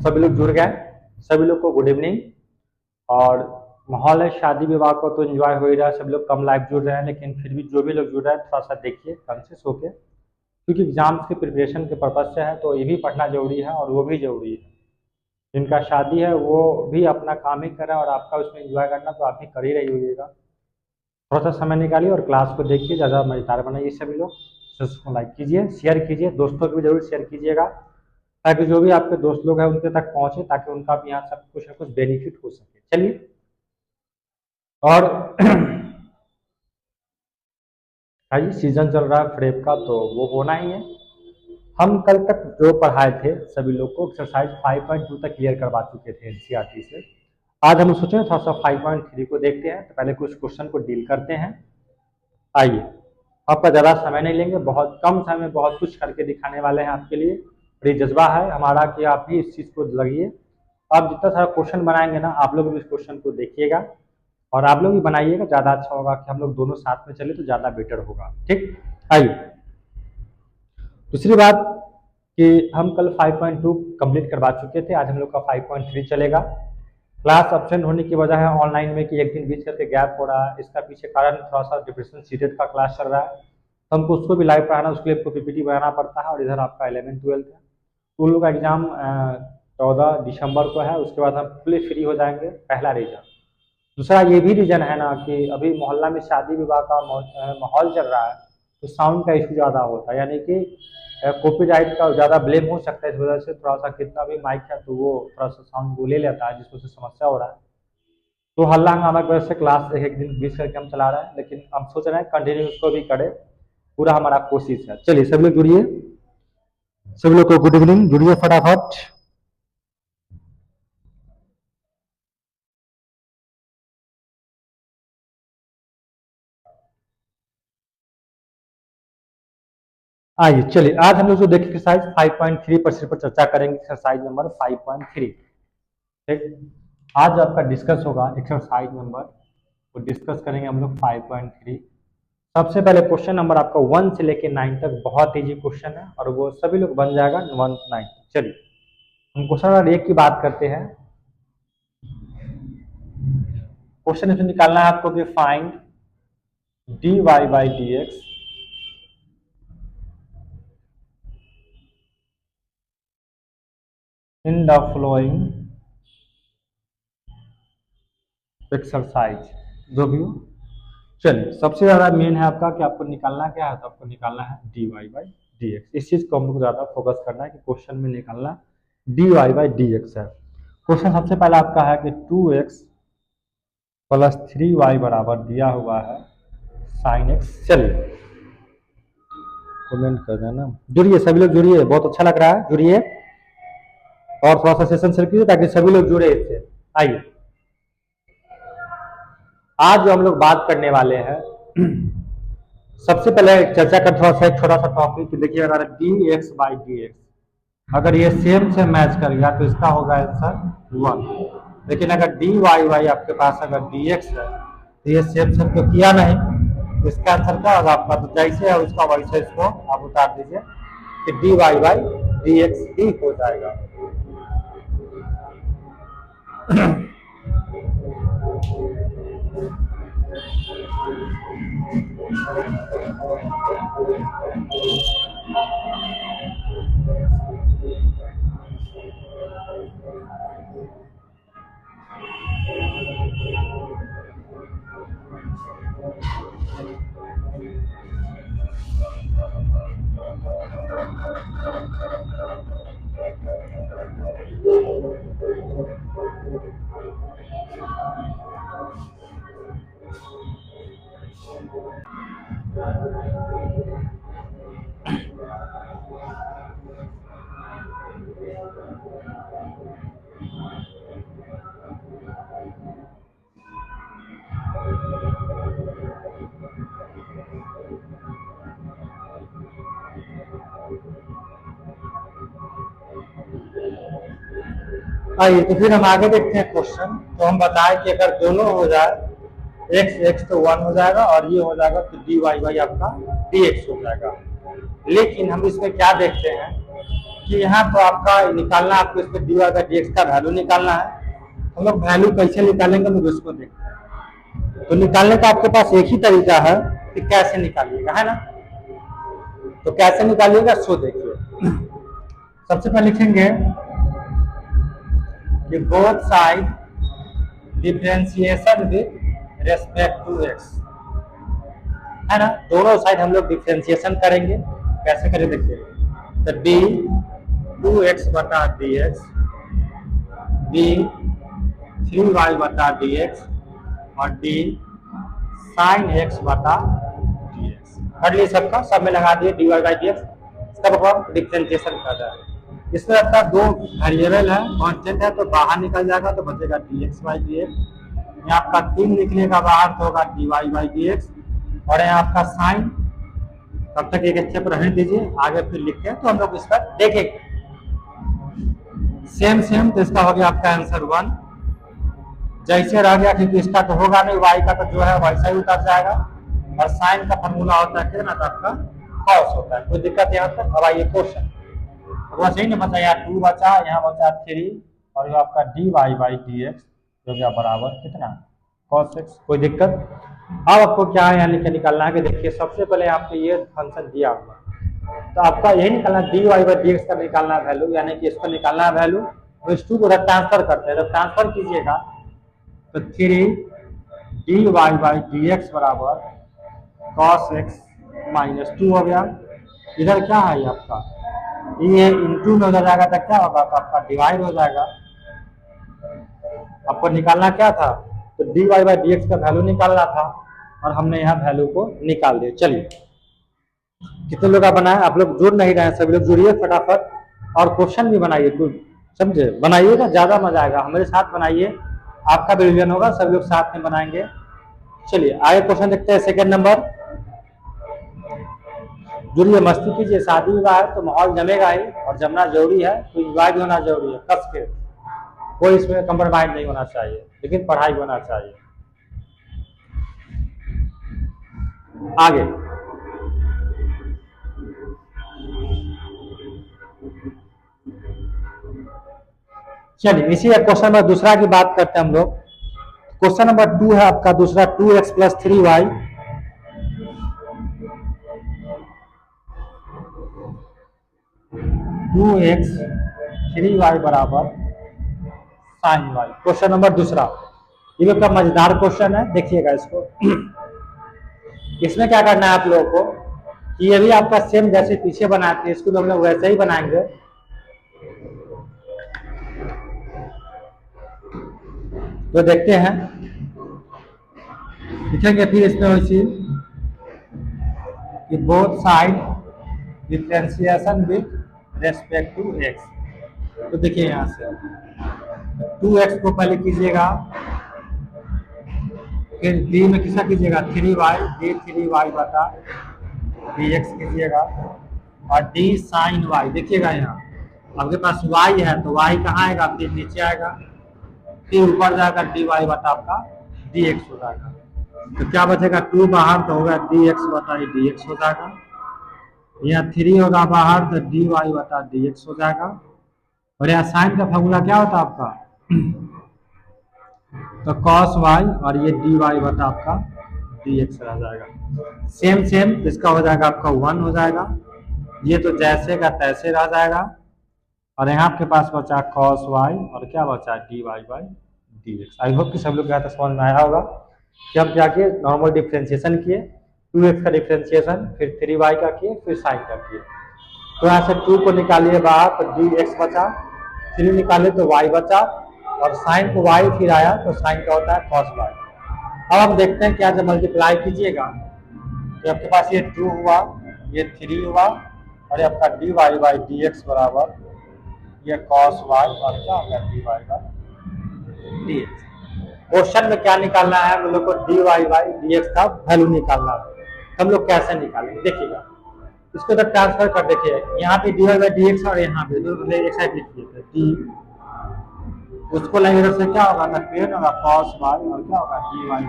सभी लोग जुड़ गए, सभी लोग को गुड इवनिंग। और माहौल है शादी विवाह को तो एंजॉय हो ही रहा है, सभी लोग कम लाइव जुड़ रहे हैं, लेकिन फिर भी जो भी लोग जुड़ रहे हैं थोड़ा सा देखिए कॉन्शियस होके, क्योंकि एग्जाम्स के प्रिपरेशन के पर्पज से है तो ये भी पढ़ना जरूरी है और वो भी जरूरी है। जिनका शादी है वो भी अपना काम ही कर रहा है और आपका उसमें एंजॉय करना तो आप भी कर ही रही होइएगा। थोड़ा सा समय निकालिए और क्लास को देखिए, ज़्यादा मजेदार बनाइए। सभी लोग को लाइक कीजिए, शेयर कीजिए, दोस्तों को भी जरूर शेयर कीजिएगा, ताकि जो भी आपके दोस्त लोग हैं उनके तक पहुंचे, ताकि उनका भी यहाँ सब कुछ ना कुछ बेनिफिट हो सके। चलिए, और भाई सीजन चल रहा है फ्रेप का तो वो होना ही है। हम कल तक जो पढ़ाए थे सभी लोग को एक्सरसाइज 5.2 तक क्लियर करवा चुके थे एनसीईआरटी से। आज हम सोचे थोड़ा सा 5.3 को देखते हैं, तो पहले कुछ क्वेश्चन को डील करते हैं। आइए, आपका ज़्यादा समय नहीं लेंगे, बहुत कम समय में बहुत कुछ करके दिखाने वाले हैं आपके लिए। और ये जज्बा है हमारा कि आप भी इस चीज़ को लगिए। आप जितना सारा क्वेश्चन बनाएंगे ना, आप लोग भी इस क्वेश्चन को देखिएगा और आप लोग भी बनाइएगा, ज़्यादा अच्छा होगा कि हम लोग दोनों साथ में चले तो ज़्यादा बेटर होगा। ठीक, आइए दूसरी बात कि हम कल 5.2 कंप्लीट करवा चुके थे, आज हम लोग का 5.3 चलेगा। क्लास अब्सेंट होने की वजह है ऑनलाइन में कि एक दिन बीच करके गैप हो रहा है, इसका पीछे कारण थोड़ा सा डिप्रेशन सीटेट का क्लास चल रहा है, तो हमको उसको भी लाइव पढ़ाना, उसके लिए पीपीटी बनाना पड़ता है। और इधर आपका 11th-12th है, तो उन लोग का एग्जाम 14 दिसंबर को है, उसके बाद हम फुली फ्री हो जाएंगे। पहला रीजन। दूसरा ये भी रीजन है ना कि अभी मोहल्ला में शादी विवाह का माहौल चल रहा है, तो साउंड का इशू ज़्यादा होता है, यानी कि कॉपीराइट का ज़्यादा ब्लेम हो सकता है। इस वजह से थोड़ा सा कितना भी माइक है तो वो थोड़ा सा साउंड वो ले लेता है, जिस वजह से समस्या हो रहा है। तो हल्ला हंगामा की वजह से क्लास एक दिन बीच करके हम चला रहे हैं, लेकिन हम सोच रहे हैं कंटिन्यू उसको भी करें, पूरा हमारा कोशिश है। चलिए सभी लोग जुड़िए, सभी लोग को गुड इवनिंग, जुड़िए फटाफट। आइए चलिए, आज हम लोग जो देखें एक्सरसाइज 5.3 पर चर्चा करेंगे, एक्सरसाइज नंबर 5.3। ठीक, आज आपका डिस्कस होगा एक्सरसाइज नंबर, तो डिस्कस करेंगे हम लोग 5.3। सबसे पहले क्वेश्चन नंबर आपका 1 से लेके 9 तक बहुत इजी क्वेश्चन है और वो सभी लोग बन जाएगा 1 से 9 तक। चलिए हम क्वेश्चन नंबर 1 की बात करते हैं। क्वेश्चन इसमें निकालना है आपको कि find dy by dx in the flowing exercise, जो भी हो। चलिए, सबसे ज्यादा मेन है आपका कि आपको निकालना क्या है, तो आपको निकालना है dy बाई dx। इस चीज को हम लोग ज्यादा फोकस करना है कि क्वेश्चन में निकालना dy बाई dx है। क्वेश्चन सबसे पहले आपका है कि 2x प्लस 3y बराबर दिया हुआ है साइन x। चलिए कमेंट कर देना, जुड़िए सभी लोग जुड़िए, बहुत अच्छा लग रहा है, जुड़िए और थोड़ा सा सेशन शेयर कीजिए ताकि सभी लोग जुड़े इससे। आइए, आज जो हम लोग बात करने वाले हैं, सबसे पहले चर्चा कर थोड़ा सा एक छोटा सा टॉपिक। देखिए अगर dx बाई dx अगर ये सेम से मैच कर गया तो इसका होगा आंसर 1। लेकिन अगर dy बाई आपके पास अगर dx है तो ये सेम से तो किया नहीं, तो इसका आंसर क्या होगा आपका, तो जैसे है उसका वैसे इसको आप उतार दीजिए कि dy बाई dx ही हो जाएगा। आइए तो फिर हम आगे देखते हैं क्वेश्चन। तो हम बताएं कि अगर दोनों हो जाए x तो 1 हो जाएगा और ये हो जाएगा तो dy बाई आपका dx हो जाएगा। लेकिन हम इसमें क्या देखते हैं, कि यहाँ तो आपका निकालना, आपको इसमें dy बाई डी एक्स का वैल्यू निकालना है। हम लोग वैल्यू कैसे निकालेंगे लोग इसको देखते हैं। तो निकालने का आपके पास एक ही तरीका है कि कैसे निकालिएगा, है ना। तो कैसे निकालिएगा सो देखिए। सबसे पहले लिखेंगे कि both side differentiation with respect to x, है ना। दोनों साइड हम लोग डिफरेंशिएशन करेंगे। कैसे करें देखिए, तो डी 2x बटा डी एक्स, डी 3y बटा डी एक्स और डी साइन एक्स बटा डी एक्स कर लिए सबका, सब में लगा दिए dy बाई डी एक्स। सब हम डिफरेंशिएशन कर रहे हैं। इसमें अपना दो वेरिएबल है, कांस्टेंट है, तो बाहर निकल जाएगा तो बचेगा dx बाई डी एक्स। यहाँ आपका 3 निकलेगा बाहर तो होगा dy बाई डी एक्स। और यहाँ आपका साइन, तब तक एक स्टेप रहने दीजिए, आगे फिर लिखते हैं तो हम लोग इस पर देखेंगे। सेम तो इसका हो गया आपका आंसर 1। जैसे रह गया क्योंकि इसका तो होगा नहीं, y का तो जो है वैसा ही उतर जाएगा। और साइन का फॉर्मूला होता है कितना, तो आपका cos होता है। कोई दिक्कत यहाँ तक। अब आइए क्वेश्चन, तो सही नहीं बचा, यहाँ 2 बचा, यहाँ बचा 3 और ये आपका dy बाई डी एक्स जो गया बराबर कितना cos x। कोई दिक्कत। अब आपको क्या है यहाँ लिखे निकालना है कि देखिए सबसे पहले आपको ये फंक्शन दिया हुआ, तो आपका यही निकालना dy बाई डी एक्स का निकालना है वैल्यू, यानी कि इसका निकालना है वैल्यू। तो इस 2 को ट्रांसफर करते हैं, जब ट्रांसफर कीजिएगा तो 3 dy बाई डी एक्स बराबर cos x माइनस 2 हो गया। इधर क्या है आपका, ये इंटू में हो जाएगा तो क्या होगा, तो आपका डिवाइड हो जाएगा। आपको निकालना क्या था, तो dy बाई डी एक्स का वैल्यू निकालना था और हमने यहाँ वैल्यू को निकाल दिया। चलिए, कितने लोग का बनाए, आप लोग जुड़ नहीं रहे, सभी लोग जुड़िए फटाफट और क्वेश्चन भी बनाइए, समझे, बनाइएगा, ज्यादा मजा आएगा। हमारे साथ बनाइए, आपका भी रिवीजन होगा, सभी लोग साथ में बनाएंगे। चलिए आगे क्वेश्चन देखते हैं। सेकेंड नंबर, जुड़िए, मस्ती कीजिए, शादी विवाह है तो माहौल जमेगा ही, और जमना जरूरी है, तो इंजॉय भी होना जरूरी है कस के। कोई इसमें कंप्रोमाइज नहीं होना चाहिए, लेकिन पढ़ाई होना चाहिए। आगे चलिए, इसी क्वेश्चन नंबर दूसरा की बात करते हैं हम लोग। क्वेश्चन नंबर 2 है आपका दूसरा, 2x plus 3y, 2x 3y बराबर साइन y। क्वेश्चन नंबर दूसरा, ये भी मजेदार क्वेश्चन है, देखिएगा इसको। इसमें क्या करना है आप लोगों को कि ये भी आपका सेम जैसे पीछे बनाते हैं, इसको हम लोग वैसे ही बनाएंगे। तो देखते हैं, लिखेंगे फिर इसमें वैसे कि both side differentiation with respect to x. तो देखिए यहाँ से 2x को पहले कीजिएगा, फिर d में किसका कीजिएगा 3y, d 3y बटा dx कीजिएगा, और d साइन y। देखिएगा यहाँ आपके पास y है तो y कहाँ आएगा, फिर नीचे आएगा, फिर ऊपर जाकर dy बटा आपका dx हो जाएगा। तो क्या बचेगा, 2 बाहर तो होगा dx बटा dx हो जाएगा, यहाँ 3 होगा बाहर तो dy बटा dx हो जाएगा। और यहाँ साइन का फॉर्मूला क्या होता है आपका, तो cos y और ये dy बटा आपका dx रह जाएगा। सेम इसका हो जाएगा आपका 1 हो जाएगा, ये तो जैसे का तैसे रह जाएगा। और यहाँ आपके पास बचा cos y और क्या बचा dy by dx। I hope कि सब लोग यहाँ तक समझ में आया होगा कि हम क्या किए, नॉर्मल डिफरेंशिएशन किए, 2x का डिफरेंशिएशन, फिर 3y का किए, फिर साइन का किए। तो यहाँ से 2 को निकालिए बाहर तो dx बचा, 3 निकाले तो y बचा, और साइन को y फिर आया तो साइन का होता है cos y। अब हम देखते हैं क्या, जब मल्टीप्लाई कीजिएगा तो आपके पास ये 2 हुआ, ये 3 हुआ, और ये आपका dy बाई dx बराबर ये cos y और क्या होगा dy बाई dx। क्वेश्चन में क्या निकालना है, हम लोग को dy बाई dx का वैल्यू निकालना है। हम लोग कैसे निकालेंगे देखिएगा, इसको तो ट्रांसफर कर देखिए, यहाँ पे dy बाई dx और यहाँ पे दोनों एक साइड लिखिए डी, उसको लेंगे से क्या होगा ना, फिर होगा cos y और क्या होगा dy बाई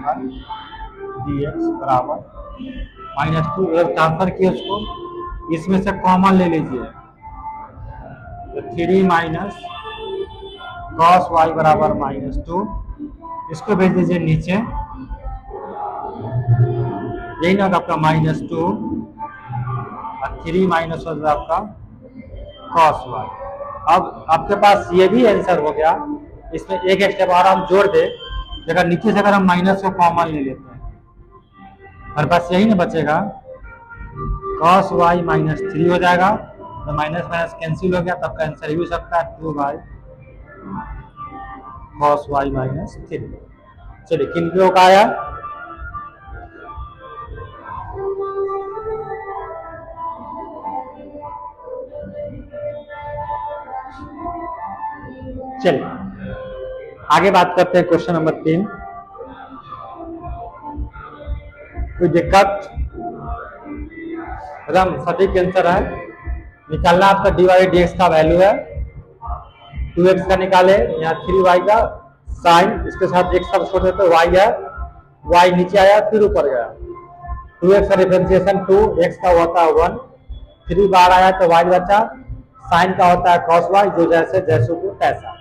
dx बराबर -2। ट्रांसफर किए उसको, इसमें से कॉमन ले लीजिए, 3 माइनस कॉस वाई बराबर -2। इसको भेज दीजिए नीचे, यही ना आपका -2 और 3 माइनस हो जाएगा आपका कॉस वाई। अब आपके पास ये भी आंसर हो गया। इसमें एक स्टेप और हम जोड़ दे, अगर नीचे से अगर हम माइनस को कॉमन ले लेते हैं, हमारे पास यही ना बचेगा, कॉस वाई -3 हो जाएगा, तो माइनस माइनस कैंसिल हो गया, तब का आंसर भी हो सकता है 2 बाई कॉस वाई -3। चलिए किन लोगों का आया? चलिए आगे बात करते हैं क्वेश्चन नंबर 3। कोई दिक्कत? एकदम सटीक आंसर है। निकालना आपका dy dx का वैल्यू है, 2x का निकाले, यहाँ 3y का साइन, इसके साथ x सब छोड़ देते y है, y नीचे आया फिर ऊपर गया, 2x का डिफरेंशिएशन 2, x का होता है 1, 3 बार आया तो y बचा, साइन का होता है cos y, जो जैसे जैसे को तैसा।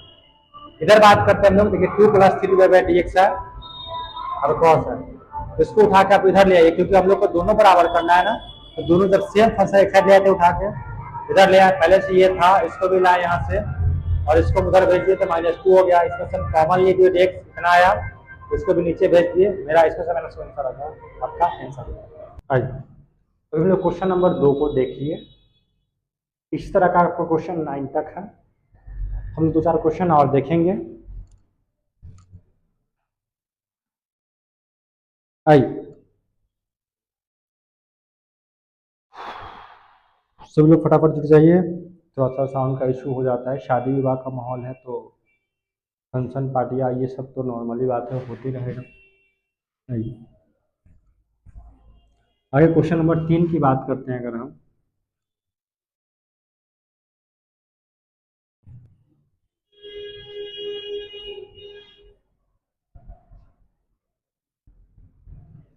इधर बात करते हैं हम लोग, देखिए 2 + 3y dx है और cos है, इसको उठा के आप इधर ले आइए, क्योंकि हम लोग को दोनों बराबर करना है ना, तो दोनों जब सेम फंक्शन एक साइड ले आते उठा के इधर ले आए, पहले से ये था, इसको भी लाए यहाँ से और इसको उधर भेज दिए तो -2 हो गया, इसमें से कॉमन लिए जो x इतना आया, इसको भी नीचे भेज दिए, मेरा इसमें से मैंने आंसर आ गया, आपका आंसर। आइए तो हम लोग क्वेश्चन नंबर 2 को देखिए। इस तरह का आपका क्वेश्चन 9 तक है, हम 2-4 क्वेश्चन और देखेंगे। आइए सब लोग फटाफट जुट जाइए, थोड़ा सा साउंड का इशू हो जाता है, शादी विवाह का माहौल है तो फंक्शन पार्टियाँ ये सब तो नॉर्मली बात है, होती रहेगा। आइए आगे क्वेश्चन नंबर 3 की बात करते हैं। अगर हम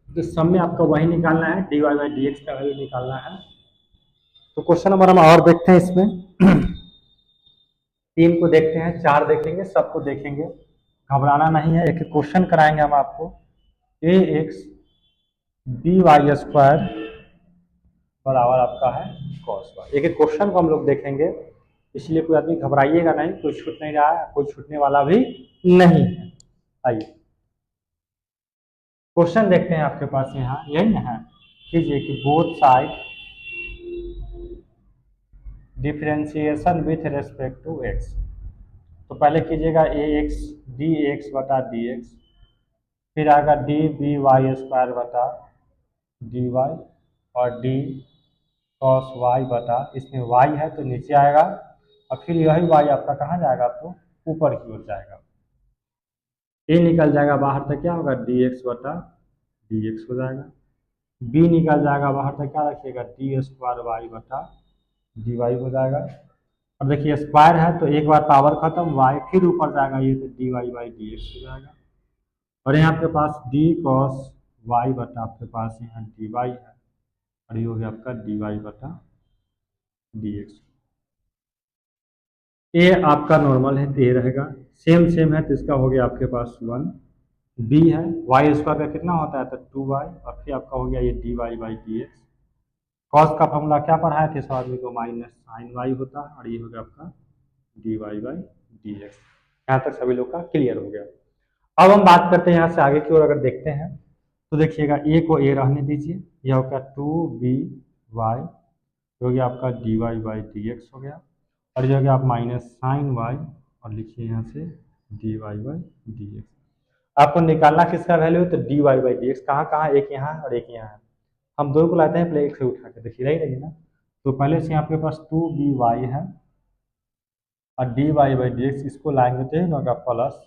तो सम में आपका वही निकालना है, dy dx का वैल्यू निकालना है। तो क्वेश्चन नंबर हम और देखते हैं, इसमें 3 को देखते हैं, 4 देखेंगे, सबको देखेंगे, घबराना नहीं है, एक एक क्वेश्चन कराएंगे हम आपको। ax by² बराबर आपका है cos y, एक एक क्वेश्चन को हम लोग देखेंगे, इसलिए कोई आदमी घबराइएगा नहीं, कोई छूट नहीं रहा है, कोई छूटने वाला भी नहीं है। आइए क्वेश्चन देखते हैं, आपके पास यहाँ यही ना है, कीजिए कि both side differentiation with respect to x। तो पहले कीजिएगा ax dx बटा dx, फिर आएगा dby² बटा dy और d cos y बटा, इसमें y है तो नीचे आएगा, और फिर यही y आपका कहाँ जाएगा, तो ऊपर की ओर जाएगा, a निकल जाएगा बाहर, तक क्या होगा dx बटा dx हो जाएगा, b निकल जाएगा बाहर, तक क्या रखिएगा d² y बटा dy हो जाएगा। अब देखिए स्क्वायर है तो एक बार पावर खत्म, y फिर ऊपर जाएगा, ये तो dy dx हो जाएगा, और यहाँ आपके पास d cos y बटा आपके पास यहाँ dy है, और ये हो गया आपका dy बटा dx। ए आपका नॉर्मल है तो ये रहेगा, सेम सेम है तो इसका हो गया आपके पास 1, b है y² का कितना होता है तो 2y, और फिर आपका हो गया ये dy dx। कॉस का फॉर्मूला क्या पढ़ाए थे सब आदमी को, -sin y होता है, और ये हो गया आपका dy dx। यहाँ तक सभी लोग का क्लियर हो गया। अब हम बात करते हैं यहाँ से आगे की ओर, अगर देखते हैं तो देखिएगा a को a रहने दीजिए, यह हो गया 2by, हो गया आपका dy dx हो गया, और ये हो गया आप -sin y, और लिखिए यहाँ से dy dx। आपको निकालना किसका वैल्यू, तो dy dx, कहाँ कहाँ, एक यहाँ है और एक यहाँ है, हम दोनों को लाते हैं पहले एक से उठा के, देखिए रही ना, तो पहले से आपके पास 2by है और dy dx, इसको लाएंगे तो ये होगा प्लस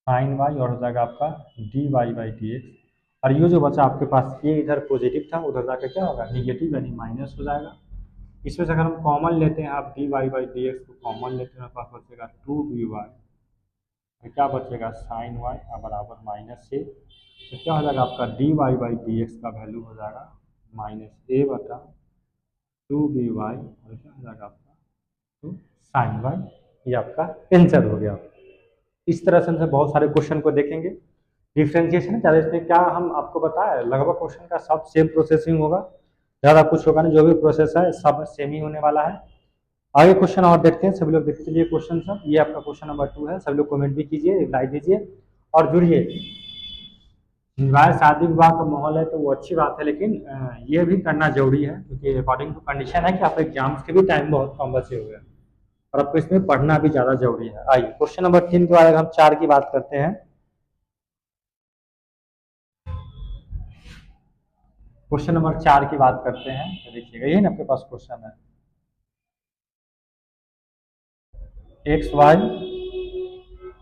sin y, और हो जाएगा आपका dy dx, और ये जो बचा आपके पास, ये इधर पॉजिटिव था, उधर जाकर क्या होगा निगेटिव यानी माइनस हो जाएगा। इसमें से अगर हम कॉमन लेते हैं, आप dy dx को कॉमन लेते हैं, पास बचेगा 2by, क्या बचेगा sin y बराबर -a, तो क्या हो जाएगा आपका dy dx का वैल्यू हो जाएगा -a बटा 2by, और क्या हो जाएगा आपका टू साइन वाई, ये आपका आंसर हो गया। इस तरह से हम बहुत सारे क्वेश्चन को देखेंगे। डिफ्रेंशिएशन है ज़्यादा, इसमें क्या हम आपको बताया, लगभग क्वेश्चन का सब सेम प्रोसेसिंग होगा, ज़्यादा कुछ होगा नहीं, जो भी प्रोसेस है सब सेम ही होने वाला है। आगे क्वेश्चन और देखते हैं, सभी लोग देखते चलिए क्वेश्चन सब। ये आपका क्वेश्चन नंबर 2 है, सभी लोग कमेंट भी कीजिए, रिप्लाई दीजिए और जुड़िए। विवाह शादी विवाह का माहौल है तो वो अच्छी बात है, लेकिन ये भी करना जरूरी है क्योंकि अकॉर्डिंग टू कंडीशन है कि आपके एग्जाम्स के भी टाइम बहुत कम बचे हुए हैं और आपको इसमें पढ़ना भी ज़्यादा जरूरी है। आइए क्वेश्चन नंबर 3 के बाद हम 4 की बात करते हैं। क्वेश्चन नंबर 4 की बात करते हैं, तो देखिएगा ये ना आपके पास क्वेश्चन है, x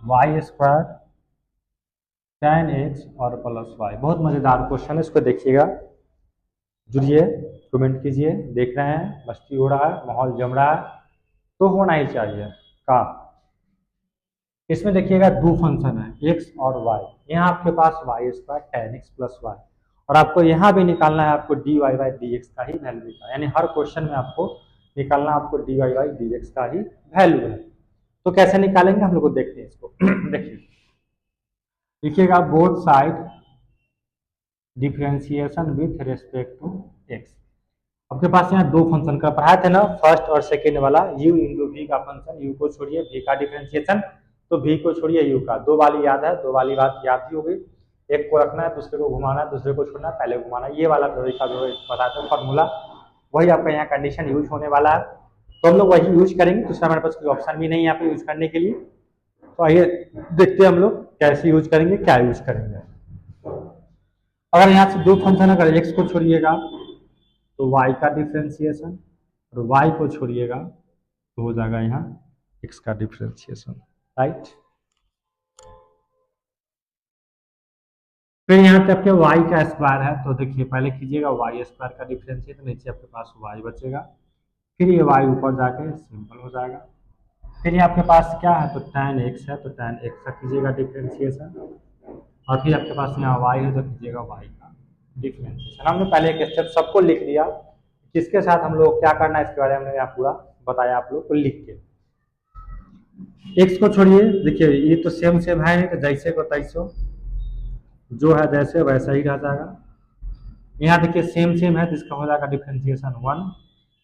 y square tan x और प्लस वाई। बहुत मज़ेदार क्वेश्चन है, इसको देखिएगा, जुड़िए, कमेंट कीजिए। देख रहे हैं मस्ती हो रहा है, माहौल जम रहा है, तो होना ही चाहिए का। इसमें देखिएगा दो फंक्शन है एक्स और वाई, यहाँ आपके पास y square tan x plus y, और आपको यहाँ भी निकालना है आपको d y by d x का ही वैल्यू का, यानी हर क्वेश्चन में आपको निकालना आपको d y by d x का ही वैल्यू है। तो कैसे निकालेंगे हम लोग को देखते हैं इसको। देखिए लिखिएगा both side differentiation with respect to x. आपके पास यहाँ दो फंक्शन का पढ़ाए थे ना, फर्स्ट और सेकेंड वाला, u इंटू वी का फंक्शन, u को छोड़िए v का डिफ्रेंशिएशन, तो v को छोड़िए u का, दो वाली याद है, दो वाली बात याद ही होगी। एक को रखना है, दूसरे को घुमाना है, दूसरे को छोड़ना है, पहले घुमाना है, ये वाला तरीका जो बताते हैं फॉर्मूला, वही आपका यहाँ कंडीशन यूज होने वाला है। तो हम लोग वही यूज करेंगे, दूसरा हमारे पास कोई ऑप्शन भी नहीं है यहाँ पे यूज करने के लिए। तो आइए देखते हैं हम लोग कैसे यूज करेंगे, क्या यूज करेंगे। अगर यहाँ से दो फंक्शन, अगर एक्स को छोड़िएगा तो y का डिफ्रेंशिएशन, और y को छोड़िएगा तो हो जाएगा यहाँ x का डिफ्रेंशिएशन, राइट। फिर यहाँ पे आपके y का स्क्वायर है, तो देखिए पहले कीजिएगा y स्क्वायर का डिफ्रेंशिएशन, नीचे आपके पास y बचेगा, फिर ये y ऊपर जाके सिंपल हो जाएगा। फिर ये आपके पास क्या है, तो tan x है, तो tan x का कीजिएगा डिफ्रेंशिएशन, और फिर आपके पास यहाँ y है तो कीजिएगा y का डिफ्रेंशिएशन। हमने पहले एक स्टेप सबको लिख दिया, किसके साथ हम लोग क्या करना है इसके बारे में यहाँ पूरा बताया आप लोग को लिख के। एक्स को छोड़िए, देखिए ये तो सेम सेम है नहीं, तो जैसे को तैसो, जो है जैसे वैसा ही रह जाएगा। यहाँ देखिए सेम सेम है तो इसका हो जाएगा डिफ्रेंशिएशन 1।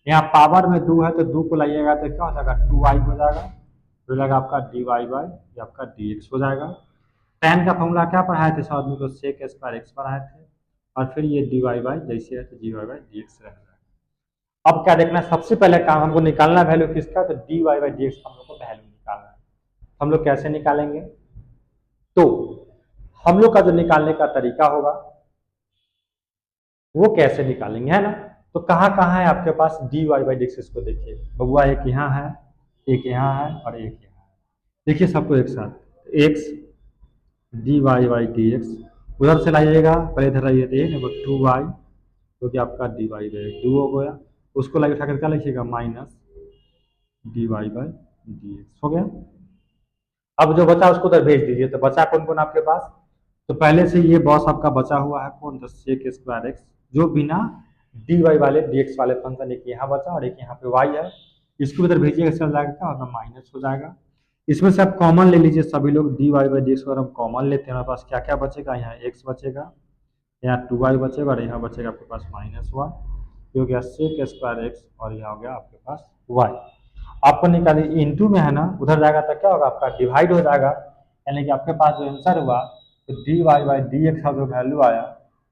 यहाँ पावर में 2 है तो 2 को लाइएगा तो क्या हो जाएगा 2y हो जाएगा, तो लगेगा आपका डी वाई बाई, ये आपका डी एक्स हो जाएगा। tan का फॉर्मूला क्या पढ़ाए थे सब आदमी को, सेक स्क्वायर एक्स पढ़ाए थे, और फिर ये डी वाई बाई जैसे है तो d y by d x रहेगा। अब क्या देखना है, सबसे पहले काम हमको निकालना वैल्यू किसका, तो d y by d x हम लोग को वैल्यू निकालना है। हम लोग कैसे निकालेंगे, तो हम लोग का जो निकालने का तरीका होगा वो कैसे निकालेंगे, है ना। तो कहाँ है आपके पास d y by d x, इसको देखिए बबुआ, एक यहाँ है, एक यहाँ है और एक यहाँ है। देखिए सबको एक साथ, x d y by d x, उधर से लाइएगा, पहले इधर लाइए तो 2y, क्योंकि आपका डी वाई बाई टू हो गया, उसको लाइए उठा कर क्या लिखिएगा minus d y by d x हो गया। अब जो बचा उसको उधर भेज दीजिए, तो बचा कौन कौन आपके पास, तो पहले से ये बॉस आपका बचा हुआ है कौन, तो सेक स्क्वायर एक्स, जो बिना डी वाई वाले डी एक्स वाले फंक्शन, एक यहाँ बचा और एक यहाँ पे वाई है, इसको उधर भेजिएगा, चल जाएगा क्या होगा माइनस हो जाएगा। इसमें से आप कॉमन ले लीजिए सभी लोग, d y by d x, अगर हम कॉमन लेते हैं हमारे पास क्या क्या बचेगा, यहाँ एक्स बचेगा, यहाँ 2y बचेगा और यहाँ बचेगा आपके पास -1, ये हो गया सेक स्क्वायर एक्स, और यहाँ हो गया आपके पास y। आपको निकालिए इंटू में है ना, उधर जाएगा तो क्या होगा आपका डिवाइड हो जाएगा, यानी कि आपके पास जो आंसर हुआ तो d y by d x का जो वैल्यू आया,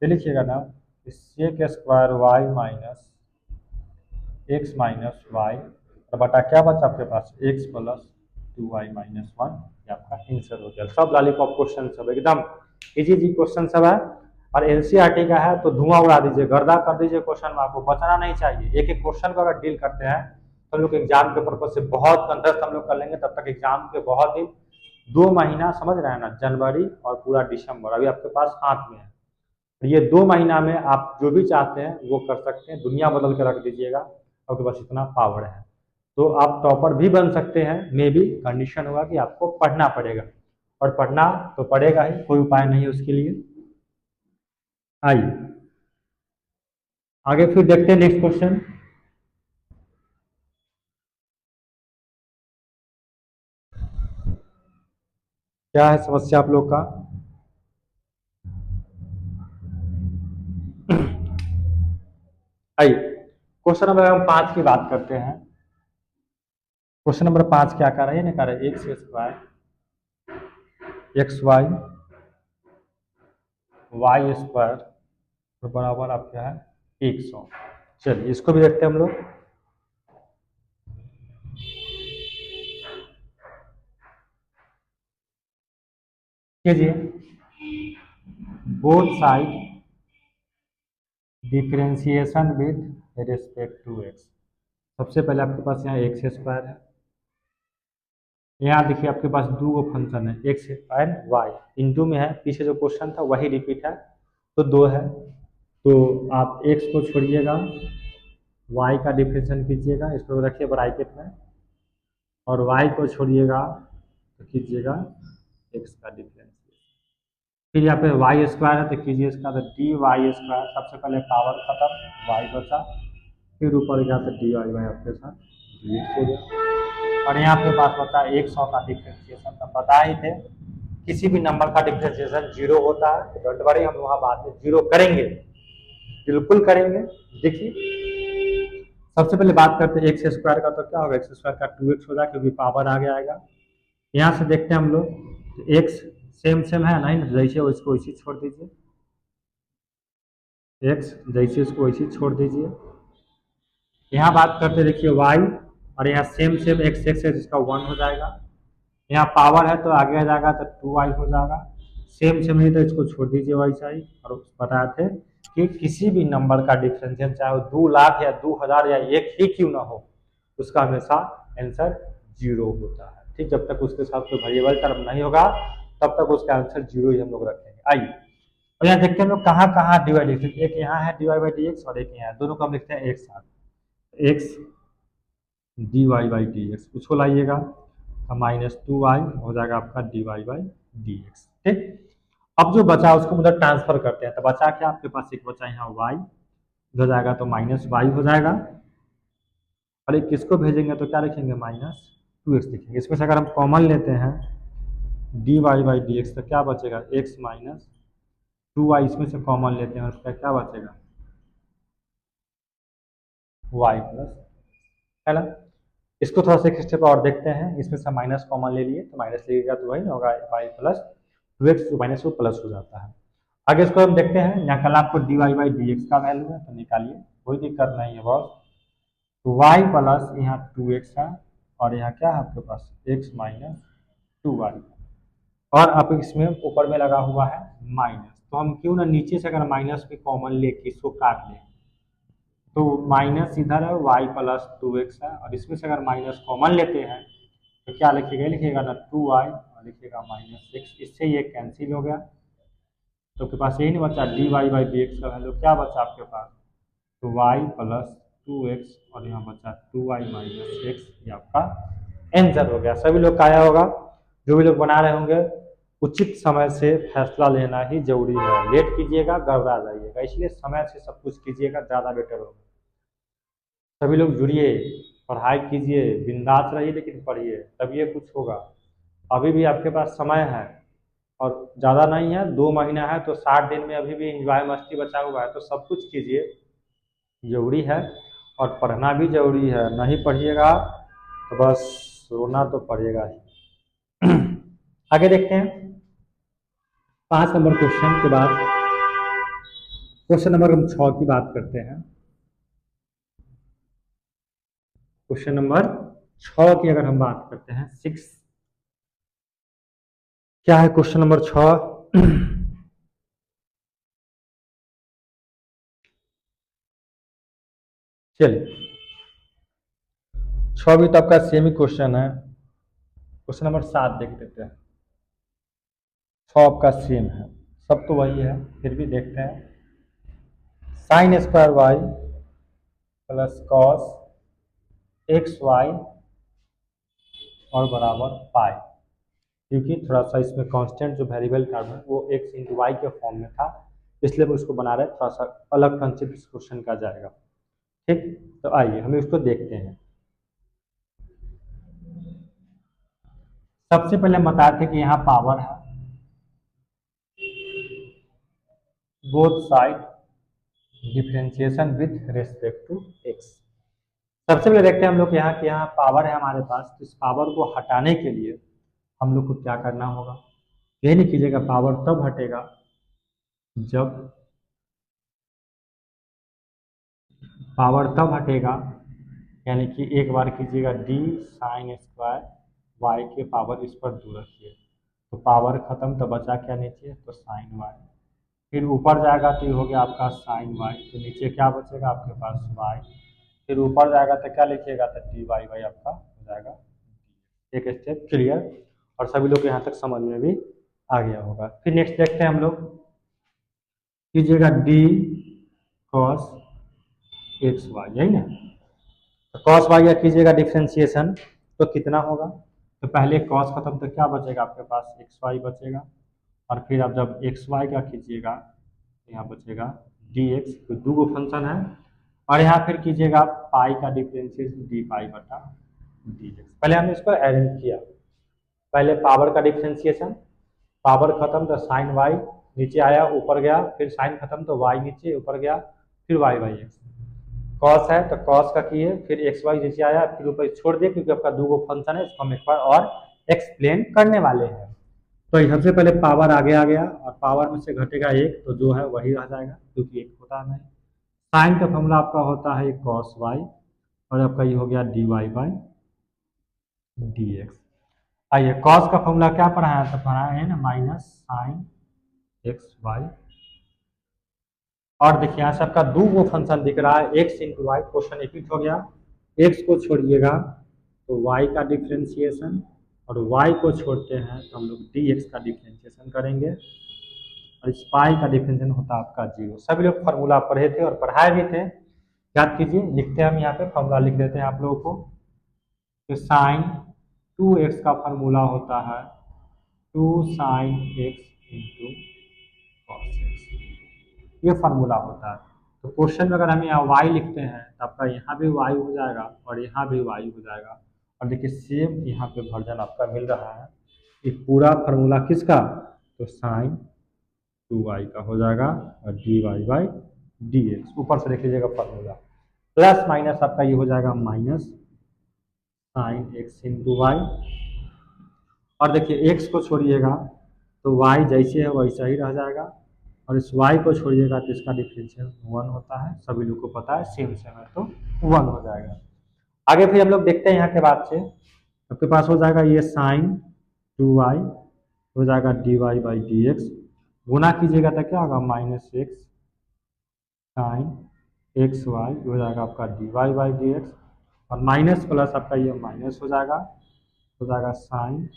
ये लिखिएगा ना, sec square y minus x minus y, और बटा क्या बचा आपके पास एक्स प्लस 2y माइनस 1, ये आपका आंसर हो गया। सब लॉलीपॉप क्वेश्चन सब एकदम इजी जी क्वेश्चन सब है, और एनसीईआरटी का है तो धुआं उड़ा दीजिए, गर्दा कर दीजिए क्वेश्चन में, आपको बचना नहीं चाहिए। एक एक क्वेश्चन को अगर डील करते हैं तो हम लोग एग्जाम के पर्पज से बहुत कंटेस्ट हम लोग कर लेंगे, तब तक एग्जाम के बहुत दिन, 2 महीना समझ रहे हैं ना, जनवरी और पूरा दिसंबर अभी आपके पास हाथ में है। ये 2 महीना में आप जो भी चाहते हैं वो कर सकते हैं, दुनिया बदल के रख दीजिएगा, आपके पास इतना पावर है। तो आप टॉपर भी बन सकते हैं, मे भी कंडीशन होगा कि आपको पढ़ना पड़ेगा, और पढ़ना तो पड़ेगा ही, कोई उपाय नहीं है उसके लिए। आइए आगे फिर देखते हैं नेक्स्ट क्वेश्चन। क्या है समस्या आप लोग का? आइए क्वेश्चन नंबर हम 5 की बात करते हैं। क्वेश्चन नंबर 5 क्या कर रहा है? ये नहीं कर रहा है x square x y y square तो बराबर आपका है 100। चलिए इसको भी देखते हैं हम लोग। कीजिए both side differentiation with respect to x. सबसे पहले आपके पास यहाँ एक्स स्क्वायर है। यहाँ देखिए आपके पास दो फंक्शन है एक्स एंड वाई, इंटू में है, पीछे जो क्वेश्चन था वही रिपीट है, तो दो है। तो आप एक्स को छोड़िएगा, वाई का डिफरेंशिएशन कीजिएगा, इसको रखिए ब्रैकेट में, और वाई को छोड़िएगा तो कीजिएगा एक्स का डिफरेंशिएशन। फिर यहाँ पे वाई स्क्वायर है तो कीजिए इसका, तो डी वाई स्क्वायर, सबसे पहले पावर खत्म, वाई बचा, फिर ऊपर गया तो डी वाई वाई आपके साथ डी एक्स हो गया। और यहाँ पे पास बचा 100 का डिफरेंशिएशन, तो पता ही थे किसी भी नंबर का डिफरेंशिएशन जीरो होता है, तो डोंट वरी, हम वहाँ बाद में जीरो करेंगे, बिल्कुल करेंगे। देखिए सबसे पहले बात करते हैं एक्स स्क्वायर का, तो क्या होगा एक्स स्क्वायर का 2x होगा क्योंकि पावर आगे आएगा। यहाँ से देखते हैं हम लोग, तो एक्स सेम सेम है नहीं, जैसे हो इसको वैसे छोड़ दीजिए, एक्स जैसे इसको वैसे छोड़ दीजिए। यहाँ बात करते देखिए वाई, और यहाँ सेम सेम एक्स एक्स है जिसका 1 हो जाएगा। यहाँ पावर है तो आगे आ जाएगा तो 2y हो जाएगा, सेम सेम नहीं तो इसको छोड़ दीजिए वैसा ही। और बताए थे कि किसी भी नंबर का डिफरेंशियल चाहे वो 2 लाख या 2000 या एक ही क्यों ना हो, उसका हमेशा आंसर जीरो होता है। ठीक, जब तक उसके साथ कोई वेरिएबल टर्म नहीं होगा तब तक उसका आंसर जीरो ही हम लोग रखेंगे। आइए और यहाँ देखते हैं हम लोग कहाँ कहाँ डिवाइड लिखते हैं, एक यहाँ है dy बाई डी एक्स और एक यहाँ है, दोनों को हम लिखते हैं एक साथ, x d y by d x, उसको लाइएगा तो -2y हो जाएगा आपका d y by d x. ठीक, अब जो बचा उसको उधर ट्रांसफर करते हैं, तो बचा क्या आपके पास, एक बचा यहाँ y, इधर जाएगा तो -y हो जाएगा, और एक किसको भेजेंगे तो क्या लिखेंगे -2x लिखेंगे। इसमें से अगर हम कॉमन लेते हैं d y by d x तो क्या बचेगा x माइनस 2y, इसमें से कॉमन लेते हैं और उसका क्या बचेगा y प्लस, है ना। इसको थोड़ा सा एक स्टेप और देखते हैं, इसमें से माइनस कॉमन ले लिए तो माइनस लगेगा तो वही होगा y प्लस 2x, माइनस वो प्लस हो जाता है। आगे इसको हम देखते हैं, यहाँ कल आपको d y by d x का वैल्यू है तो निकालिए, कोई दिक्कत नहीं है बॉस। तो y प्लस यहाँ 2x है और यहाँ क्या है आपके पास x माइनस 2y, और अब इसमें ऊपर में लगा हुआ है माइनस, तो हम क्यों ना नीचे से अगर माइनस भी कॉमन लेके इसको काट लें, तो माइनस इधर है y प्लस 2x है, और इसमें से अगर माइनस कॉमन लेते हैं तो क्या लिखिएगा, लिखिएगा ना 2y और लिखिएगा -6, इससे ये कैंसिल हो गया, तो आपके पास यही नहीं बचा d y by d x का वैल्यू क्या बचा आपके पास, तो y प्लस 2x और यहाँ बचा 2y माइनस एक्स, ये आपका आंसर हो गया। सभी लोग का आया होगा, जो भी लोग बना रहे होंगे, उचित समय से फैसला लेना ही जरूरी है, लेट कीजिएगा गड़बड़ा जाइएगा, इसलिए समय से सब कुछ कीजिएगा, ज़्यादा बेटर होगा। सभी लोग जुड़िए, पढ़ाई कीजिए, बिंदास रहिए, लेकिन पढ़िए तब ये कुछ होगा। अभी भी आपके पास समय है और ज़्यादा नहीं है, 2 महीना है, तो 60 दिन में अभी भी इंजॉय मस्ती बचा हुआ है, तो सब कुछ कीजिए, जरूरी है, और पढ़ना भी जरूरी है। नहीं पढ़िएगा तो बस रोना तो पड़ेगा ही। आगे देखते हैं 5 नंबर क्वेश्चन के बाद क्वेश्चन नंबर हम 6 की बात करते हैं। क्वेश्चन नंबर 6 की अगर हम बात करते हैं, 6 क्या है क्वेश्चन नंबर 6? चलिए 6 भी तो आपका सेम ही क्वेश्चन है। क्वेश्चन नंबर 7 देख लेते हैं। 6 आपका सेम है, सब तो वही है, फिर भी देखते हैं। Sine square y plus cos x y और बराबर पाई, क्योंकि थोड़ा सा इसमें कांस्टेंट जो वेरिएबल टर्म है वो एक्स इंटू वाई के फॉर्म में था, इसलिए हम उसको बना रहे हैं, थोड़ा सा अलग कंसेप्ट इस क्वेश्चन का जाएगा। ठीक, तो आइए हम इसको देखते हैं। सबसे पहले हम बताए थे कि यहाँ पावर है, both side differentiation with respect to x. सबसे पहले देखते हैं हम लोग यहाँ कि यहाँ पावर है हमारे पास, तो इस पावर को हटाने के लिए हम लोग को क्या करना होगा। ये नहीं कीजिएगा, पावर तब हटेगा जब पावर तब हटेगा, यानी कि एक बार कीजिएगा डी साइन स्क्वायर वाई के पावर इस पर 2 रखिए, तो पावर खत्म, तो बचा क्या नीचे, तो साइन वाई। फिर ऊपर जाएगा तो ये हो गया आपका साइन वाई, तो नीचे क्या बचेगा आपके पास वाई। फिर ऊपर जाएगा तो क्या लिखिएगा, तो डी वाई वाई आपका हो जाएगा। एक स्टेप क्लियर, और सभी लोग यहाँ तक समझ में भी आ गया होगा। फिर नेक्स्ट देखते हैं हम लोग, कीजिएगा डी कॉस एक्स वाई, यही ना। तो कॉस वाई का कीजिएगा डिफ्रेंशिएशन, तो कितना होगा, तो पहले कॉस खत्म तो क्या बचेगा आपके पास, एक्स वाई बचेगा। और फिर आप जब एक्स वाई का कीजिएगा, यहाँ बचेगा डी एक्स, तो 2 फंक्शन है। और यहाँ फिर कीजिएगा पाई का डिफ्रेंशिएशन डी पाई बटा डी एक्स। पहले हमने इसको अरेंज किया, पहले पावर का डिफ्रेंशिएशन, पावर खत्म तो साइन वाई नीचे आया ऊपर गया, फिर साइन खत्म तो वाई नीचे ऊपर गया, फिर वाई बाई एक्स। कॉस है तो कॉस का किए, फिर एक्स वाई नीचे आया, फिर ऊपर छोड़ दिए, क्योंकि आपका 2 फंक्शन है, इसको हम एक बार और एक्सप्लेन करने वाले हैं। तो सबसे पहले पावर आगे आ गया, और पावर में से घटेगा 1, तो जो है वही रह जाएगा, क्योंकि 1 होता नहीं। साइन का फॉर्मूला आपका होता है कॉस वाई, और आपका ये हो गया d y by d x. आइए कॉस का फॉर्मूला क्या पढ़ाया, तो पढ़ाया है ना माइनस साइन एक्स वाई। और देखिए यहाँ से आपका 2 फंक्शन दिख रहा है, x into y, question repeat हो गया। एक्स को छोड़िएगा तो वाई का डिफ्रेंशिएशन, और वाई को छोड़ते हैं तो हम लोग डी एक्स का डिफ्रेंशिएशन करेंगे, और इस पाई का डिफ्रेंशिएशन होता है आपका 0। सभी लोग फार्मूला पढ़े थे और पढ़ाए भी थे, याद कीजिए। लिखते हैं हम यहाँ पे फार्मूला लिख देते हैं आप लोगों को, तो साइन 2x का फार्मूला होता है 2 sign x into cos x, ये फार्मूला होता है। तो क्वेश्चन में अगर हम यहाँ y लिखते हैं तो आपका यहाँ भी y हो जाएगा और यहाँ भी y हो जाएगा। और देखिए सेम यहाँ पे वर्जन आपका मिल रहा है, ये पूरा फार्मूला किसका, तो साइन 2y का हो जाएगा, और d y by d x, ऊपर से देख लीजिएगा फार्मूला, प्लस माइनस आपका ये हो जाएगा minus sine x into y. और देखिए x को छोड़िएगा तो y जैसे है वैसा ही रह जाएगा, और इस y को छोड़िएगा तो इसका डिफरेंशियल 1 होता है, सभी लोग को पता है, सेम सेम है तो 1 हो जाएगा। आगे फिर हम लोग देखते हैं यहाँ के बाद से, आपके पास हो जाएगा ये साइन 2y हो जाएगा d y by d x, गुना कीजिएगा तो क्या होगा minus x sine x y हो जाएगा आपका d y by d x, और माइनस प्लस आपका ये माइनस हो जाएगा sine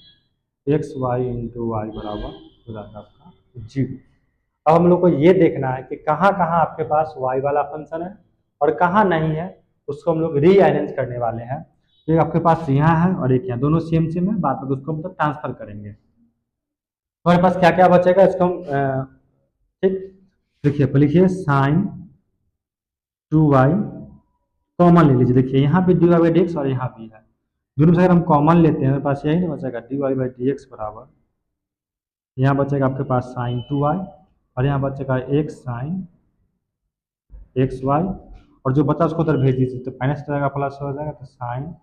x y into y बराबर हो जाएगा आपका 0। अब हम लोग को ये देखना है कि कहाँ कहाँ आपके पास y वाला फंक्शन है और कहाँ नहीं है, उसको हम लोग रीअरेंज करने वाले हैं। एक आपके पास यहाँ है और एक यहाँ, दोनों सेम सेम है, बाद में उसको हम मतलब ट्रांसफर करेंगे। तो हमारे पास क्या क्या बचेगा इसको हम ठीक देखिए, तो लिखिए साइन 2y कॉमन ले लीजिए, देखिए यहाँ भी d y by d x और यहाँ भी है, दोनों से अगर हम कॉमन लेते हैं हमारे पास यही नहीं बचेगा, d y by d x बराबर यहाँ बचेगा आपके पास साइन 2y, और यहाँ बचेगा एक्स साइन एक्स वाई, और जो बचा उसको उधर भेज दीजिए, तो माइनस जाएगा प्लस हो जाएगा, तो साइन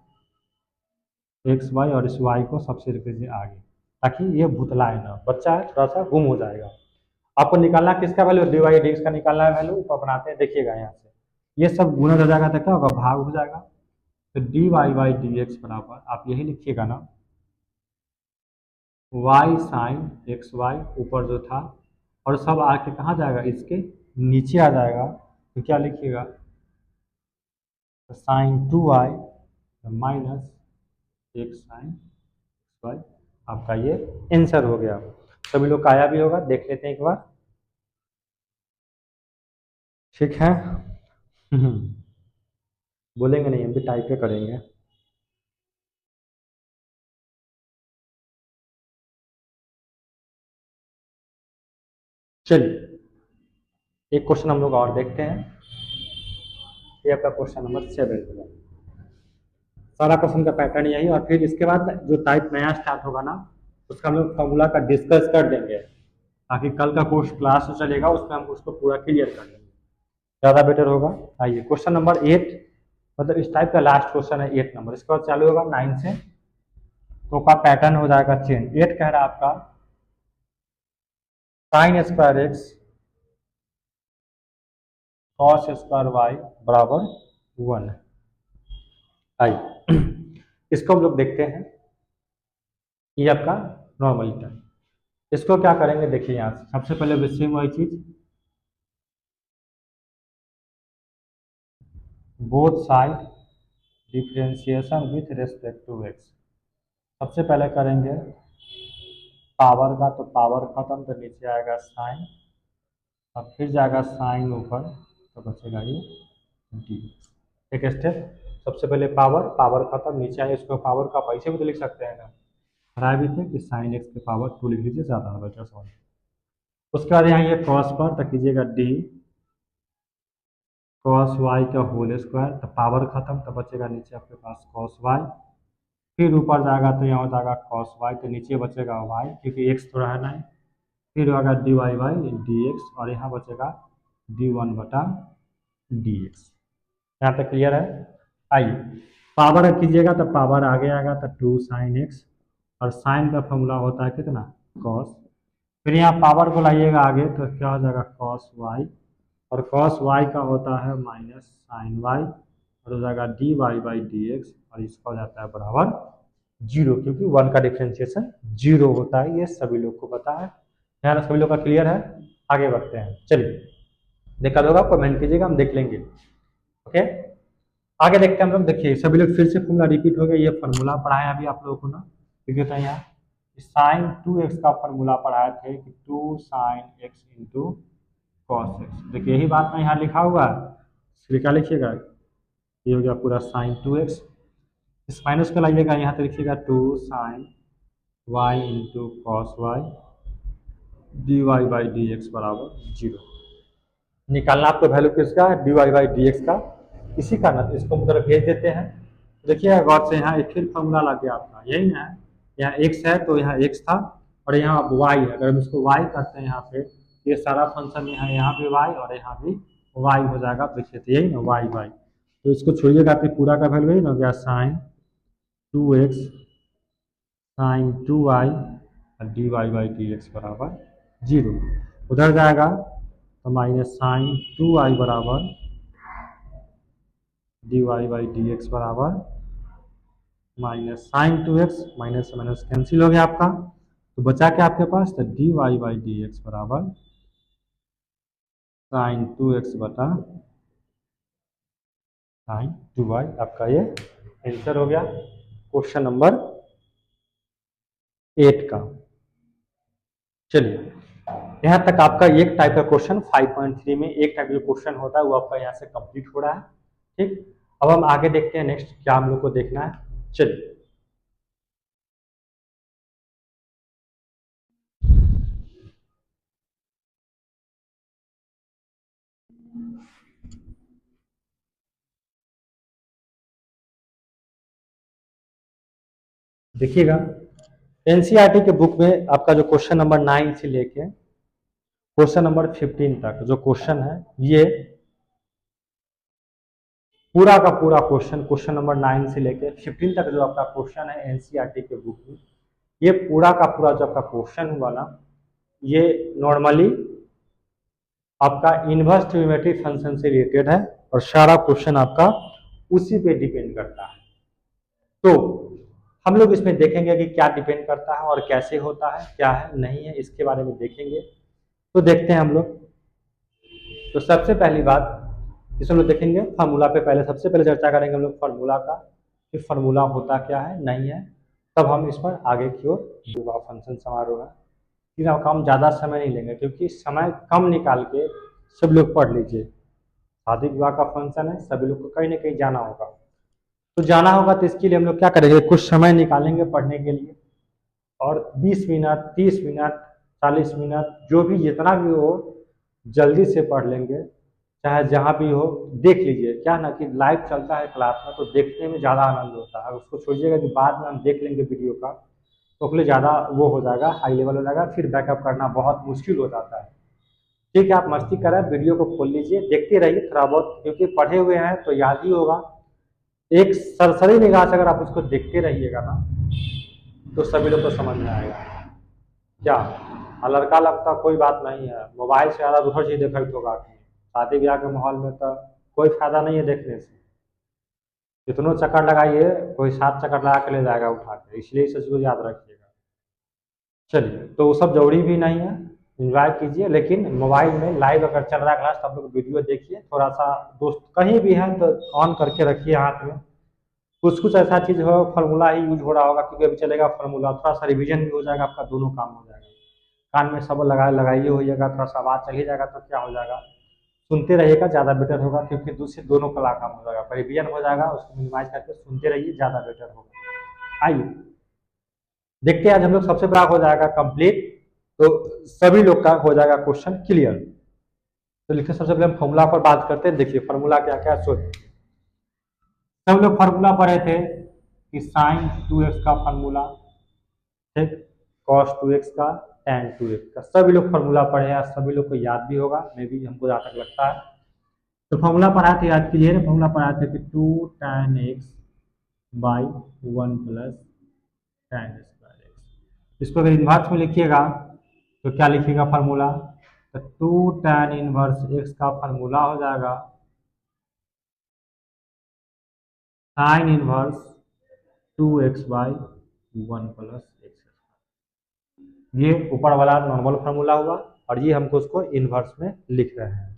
एक्स वाई, और इस वाई को सबसे भेजिए आगे, ताकि ये भुतलाए ना, बच्चा है थोड़ा सा गुम हो जाएगा। आपको निकालना किसका value, d y d x का निकालना है वैल्यू, तो बनाते हैं, देखिएगा यहाँ से ये सब गुना हो जाएगा तो क्या होगा, भाग हो जाएगा, तो d y by d x बराबर आप यही लिखिएगा ना, वाई साइन एक्स वाई ऊपर जो था, और सब आके कहाँ जाएगा, इसके नीचे आ जाएगा, तो क्या लिखिएगा, तो साइन 2y माइनस एक साइन एक्स वाई, आपका ये आंसर हो गया। सभी लोग का आया भी होगा, देख लेते हैं एक बार, ठीक है। बोलेंगे नहीं, हम भी टाइप पे करेंगे। चलिए एक क्वेश्चन हम लोग और देखते हैं, ये आपका क्वेश्चन नंबर 7 है। सारा क्वेश्चन का पैटर्न यही, और फिर इसके बाद जो टाइप नया स्टार्ट होगा ना उसका हम लोग फॉर्मूला का डिस्कस कर देंगे, ताकि कल का कोर्स क्लास जो चलेगा उसमें हम उसको पूरा क्लियर कर लेंगे, ज़्यादा बेटर होगा। आइए क्वेश्चन नंबर 8, मतलब इस टाइप का लास्ट क्वेश्चन है 8 नंबर, इसके बाद चालू होगा 9 से, तो का पैटर्न हो जाएगा चेंज। 8 कह रहा है आपका sine square x cos square y बराबर 1। आइए इसको हम लोग देखते हैं, ये आपका नॉर्मल टर्म। इसको क्या करेंगे देखिए, यहाँ से सबसे पहले सेम वही चीज, both side differentiation with respect to x. सबसे पहले करेंगे पावर का, तो पावर खत्म तो नीचे आएगा साइन, अब फिर जाएगा साइन ऊपर तो बचेगा ये डी। एक स्टेप, सबसे पहले पावर, पावर खत्म नीचे आए, इसको पावर का पैसे भी तो लिख सकते हैं ना, हराए भी थे कि साइन एक्स के पावर 2 लिख लीजिए, ज़्यादा बेटर समझ। उसके बाद यहाँ ये क्रॉस पर तो कीजिएगा डी कॉस वाई का होल स्क्वायर, तो पावर खत्म तो बचेगा नीचे आपके पास कॉस वाई, फिर ऊपर जाएगा तो यहाँ हो जाएगा कॉस वाई, तो नीचे बचेगा वाई क्योंकि एक्स तो रहना है, फिर होगा d y by d x, और यहाँ बचेगा d1 बटा डी एक्स। यहाँ तक क्लियर है। आइए पावर कीजिएगा तो पावर आगे आएगा तो 2 साइन एक्स, और साइन का फॉर्मूला होता है कितना कॉस, फिर यहाँ पावर को लाइएगा आगे तो क्या हो जाएगा कॉस वाई, और कॉस वाई का होता है माइनस साइन वाई, और हो जाएगा d y by d x, और इसका हो जाता है बराबर 0, क्योंकि 1 का डिफ्रेंशिएशन 0 होता है, ये सभी लोग को पता है। यहाँ सभी लोग का क्लियर है। आगे बढ़ते हैं, चलिए देखा होगा कमेंट कीजिएगा, हम देख लेंगे। ओके आगे देखते हैं हम लोग। देखिए सभी लोग फिर से फॉर्मूला रिपीट हो गया, ये फॉर्मूला पढ़ाया अभी आप लोगों को ना, क्योंकि होता है यहाँ साइन 2x का फॉर्मूला पढ़ाए थे कि 2 sign x into cos x. देखिए यही बात मैं यहाँ लिखा हुआ है, क्या लिखिएगा, ये हो गया पूरा साइन 2x, इस माइनस को लाइएगा यहाँ तो लिखिएगा 2 sine y into cos y d y by d x बराबर 0। निकालना आपको वैल्यू किसका है, d y by d x का, इसी का ना, तो इसको हम तरफ भेज देते हैं। देखिए गौर से यहाँ एक फिर फॉर्मूला लग गया आपका, यही ना है, यहाँ x है तो यहाँ x था, और यहाँ y है, अगर हम इसको y करते हैं यहाँ पे, ये सारा फंक्शन यहाँ भी y और यहाँ भी y हो जाएगा। देखिए तो यही ना y, तो इसको छोड़िएगा तो पूरा का वैल्यू यही ना हो गया साइन 2x साइन 2y और d y by d x बराबर 0। उधर जाएगा तो माइनस साइन 2y बराबर d y by d x बराबर माइनस साइन 2x, माइनस से माइनस कैंसिल हो गया आपका, तो बचा क्या आपके पास, तो d y by d x बराबर साइन 2x बटा साइन 2y। आपका ये आंसर हो गया क्वेश्चन नंबर 8 का। चलिए यहाँ तक आपका एक टाइप का क्वेश्चन 5.3 में एक टाइप का क्वेश्चन होता है वो आपका यहाँ से कंप्लीट हो रहा है। ठीक, अब हम आगे देखते हैं नेक्स्ट क्या हम लोग को देखना है। चलिए देखिएगा एनसीईआरटी के बुक में आपका जो क्वेश्चन नंबर 9 से लेके क्वेश्चन नंबर 15 तक जो क्वेश्चन है, ये पूरा का पूरा क्वेश्चन नंबर 9 से लेके 15 तक जो आपका क्वेश्चन है एनसीईआरटी के बुक में, ये पूरा का पूरा जो आपका क्वेश्चन हुआ ना, ये नॉर्मली आपका इनवर्स ट्रिग्नोमेट्रिक फंक्शन से रिलेटेड है, और सारा क्वेश्चन आपका उसी पे डिपेंड करता है। तो हम लोग इसमें देखेंगे कि क्या डिपेंड करता है और कैसे होता है, क्या है नहीं है, इसके बारे में देखेंगे। तो देखते हैं हम लोग। तो सबसे पहली बात इसमें लोग देखेंगे फार्मूला पे, पहले सबसे पहले चर्चा करेंगे हम लोग फार्मूला का कि फार्मूला होता क्या है नहीं है, तब हम इस पर आगे की ओर विवाह फंक्शन समारोह है। फिर हम ज़्यादा समय नहीं लेंगे क्योंकि समय कम निकाल के सब लोग पढ़ लीजिए। शादी विवाह का फंक्शन है, सभी लोग को कहीं ना कहीं जाना होगा, तो जाना होगा तो इसके लिए हम लोग क्या करेंगे, कुछ समय निकालेंगे पढ़ने के लिए, और 20 मिनट 30 मिनट 40 मिनट जो भी जितना भी हो जल्दी से पढ़ लेंगे, चाहे जहाँ भी हो देख लीजिए। क्या ना कि लाइव चलता है क्लास में तो देखने में ज़्यादा आनंद होता है। अगर उसको छोड़िएगा कि बाद में हम देख लेंगे वीडियो का तो उसके लिए ज़्यादा वो हो जाएगा, हाई लेवल हो जाएगा, फिर बैकअप करना बहुत मुश्किल हो जाता है। ठीक है, आप मस्ती करें, वीडियो को खोल लीजिए, देखते रहिए थोड़ा बहुत, क्योंकि पढ़े हुए हैं तो याद ही होगा। एक सरसरी निगाह से अगर आप उसको देखते रहिएगा ना तो सभी लोग को समझ में आएगा। क्या लड़का लगता कोई बात नहीं है, मोबाइल से ज़्यादा दूसरी चीज़ देखते होगा। शादी ब्याह के माहौल में तो कोई फायदा नहीं है देखने से। कितनों चक्कर लगाइए, कोई 7 चक्कर लगा के ले जाएगा उठा के, इसलिए इस चीज़ को याद रखिएगा। चलिए, तो वो सब जरूरी भी नहीं है, एंजॉय कीजिए, लेकिन मोबाइल में लाइव अगर चल रहा है क्लास तो आप लोग वीडियो देखिए। थोड़ा सा दोस्त कहीं भी हैं तो ऑन करके रखिए हाथ में। कुछ कुछ ऐसा चीज़ हो, फार्मूला ही यूज हो रहा होगा क्योंकि अभी चलेगा फार्मूला, थोड़ा सा रिवीजन भी हो जाएगा, आपका दोनों काम हो जाएगा। कान में सब लगाइए होइएगा, थोड़ा सा आवाज़ चल ही जाएगा तो क्या हो जाएगा, सुनते रहिएगा, ज़्यादा बेटर होगा, क्योंकि दूसरे दोनों का काम हो जाएगा, रिवीजन हो जाएगा, उसको मिनिमाइज करके सुनते रहिए, ज़्यादा बेटर होगा। आइए देखते हैं, आज हम लोग सबसे बड़ा हो जाएगा कंप्लीट, तो सभी लोग का हो जाएगा क्वेश्चन क्लियर। तो लिखिए, सबसे पहले हम फॉर्मूला पर बात करते हैं। देखिए फॉर्मूला क्या क्या सोच, सब लोग फार्मूला पढ़े थे कि साइन 2x का फार्मूला, ठीक, कॉस 2x का, tan 2x का, सभी लोग फार्मूला पढ़े हैं, सभी लोग को याद भी होगा, मे भी हमको जहाँ तक लगता है। तो फार्मूला पढ़ा थे, याद कीजिए, फार्मूला पढ़ा थे कि 2 tan x by 1 plus tan square x. इसको अगर इन्वर्स में लिखिएगा तो क्या लिखिएगा फार्मूला, तो 2 tan इनवर्स x का फार्मूला हो जाएगा sine inverse 2x by 1 plus x. ये ऊपर वाला नॉर्मल फार्मूला हुआ और ये हमको उसको इनवर्स में लिख रहे हैं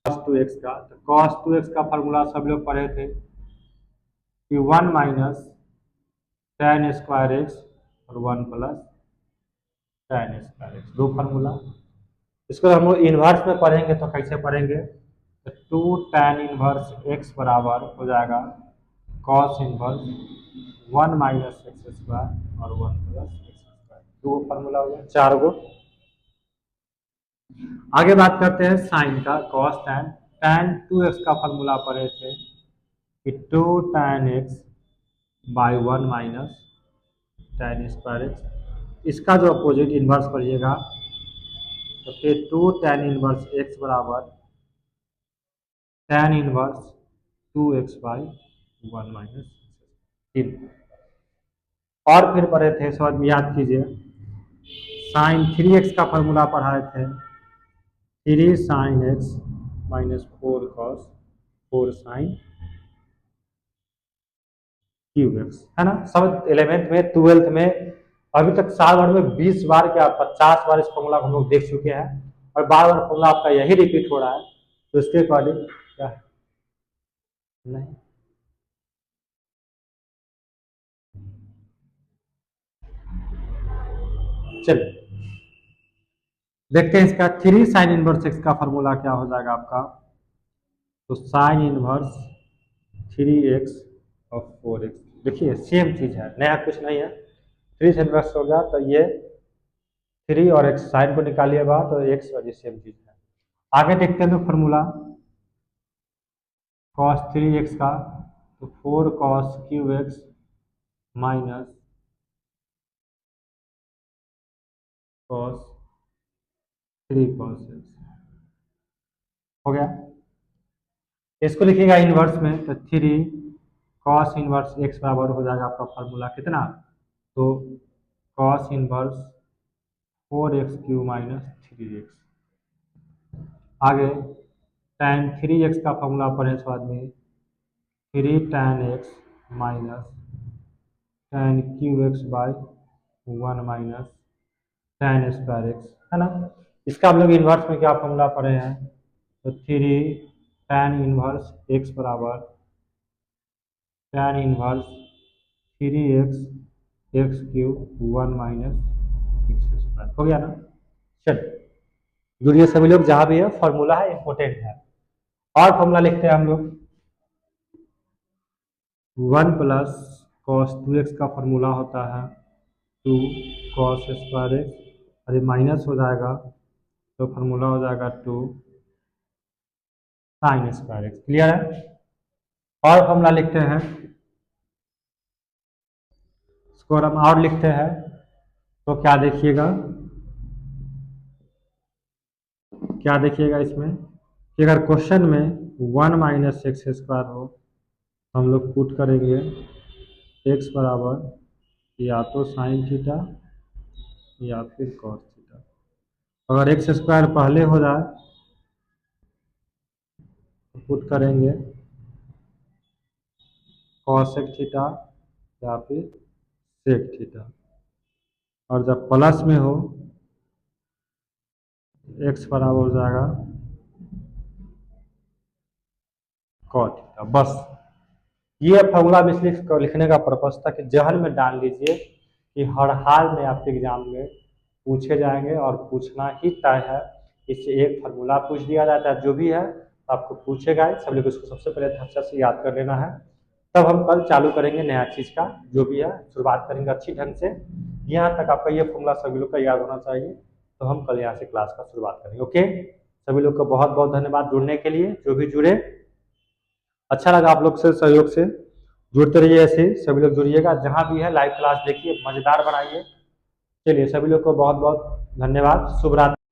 cos 2x का। तो cos 2x का फार्मूला सब लोग पढ़े थे कि 1 माइनस tan स्क्वायर एक्स और 1 प्लस tan स्क्वायर एक्स, दो फार्मूला। इसको हम लोग इनवर्स में पढ़ेंगे तो कैसे पढ़ेंगे, तो 2 tan इनवर्स x बराबर हो जाएगा cos inverse 1 minus x square और 1 प्लस एक्स स्क्वायर, दो फार्मूला हो गया, 4 गो। आगे बात करते हैं साइन का, cos tan 2x का फार्मूला पढ़े थे कि 2 tan x by 1 minus tan square x. इसका जो अपोजिट इनवर्स पढ़िएगा तो फिर 2 tan इनवर्स x बराबर tan inverse 2x by 1 minus 3। और फिर पढ़े थे, सब याद कीजिए, साइन 3x का फार्मूला पढ़ाए थे, 3 sine x minus 4 cos 4 sine cube x, है ना। सब 11th में 12th में अभी तक साल भर में 20 बार क्या 50 बार इस फॉर्मूला को हम लोग देख चुके हैं और बार बार फॉर्मूला आपका यही रिपीट हो रहा है, तो इसके अकॉर्डिंग क्या है नहीं। चलिए देखते हैं इसका 3 साइन इनवर्स एक्स का फॉर्मूला क्या हो जाएगा आपका, तो साइन इनवर्स 3x और 4x। देखिए सेम चीज है, नया कुछ नहीं है, 3 से इनवर्स हो गया तो ये 3 और x, साइन को निकालिए बाहर तो x और ये सेम चीज है। आगे देखते हैं फॉर्मूला cos 3x का, तो 4 cos cube x minus cos 3 cos x हो गया। इसको लिखिएगा इनवर्स में तो 3 cos इनवर्स x बराबर हो जाएगा आपका फॉर्मूला कितना, तो cos inverse 4x cube minus 3x। आगे tan 3x का फॉर्मूला पढ़े सो आदमी, 3 tan x minus tan cube x by 1 minus tan square x, है ना। इसका हम लोग इन्वर्स में क्या फॉर्मूला पढ़े हैं, तो 3 tan इनवर्स x बराबर tan inverse 3x x cube 1 minus x square हो गया ना। चलिए जुड़िए सभी लोग, जहाँ भी है फॉर्मूला है इंपॉर्टेंट है। और फॉर्मूला लिखते हैं हम लोग, 1 प्लस कॉस 2x का फॉर्मूला होता है 2 कॉस स्क्वायर एक्स, और ये माइनस हो जाएगा तो फार्मूला हो जाएगा 2 साइन स्क्वायर एक्स। क्लियर है? और फॉर्मूला लिखते हैं, इसको हम और लिखते हैं तो क्या देखिएगा, क्या देखिएगा इसमें कि अगर क्वेश्चन में 1 माइनस एक्स स्क्वायर हो, हम लोग पुट करेंगे एक्स बराबर या तो साइन थीटा या फिर कॉस थीटा। अगर एक्स स्क्वायर पहले हो जाए तो पुट करेंगे कॉसेक थीटा या फिर सेक थीटा। और जब प्लस में हो एक्स बराबर हो जाएगा कॉट थीटा। बस ये फॉर्मूला में लिखने का पर्पस था कि जहन में डाल लीजिए कि हर हाल में आपके एग्जाम में पूछे जाएंगे और पूछना ही तय है। इससे एक फार्मूला पूछ दिया जाता है, जो भी है आपको पूछेगा ही, सब लोग इसको सबसे पहले अच्छे से याद कर लेना है। तब हम कल चालू करेंगे नया चीज़ का, जो भी है शुरुआत करेंगे अच्छी ढंग से। यहाँ तक आपका ये फॉर्मूला सभी लोग का याद होना चाहिए, तो हम कल यहाँ से क्लास का शुरुआत करेंगे। ओके, सभी लोग का बहुत बहुत धन्यवाद जुड़ने के लिए, जो भी जुड़े। अच्छा लगा आप लोग से सहयोग से, जुड़ते रहिए ऐसे, सभी लोग जुड़िएगा। जहाँ भी है लाइव क्लास देखिए, मज़ेदार बनाइए। चलिए सभी लोग को बहुत बहुत धन्यवाद, शुभ रात्रि।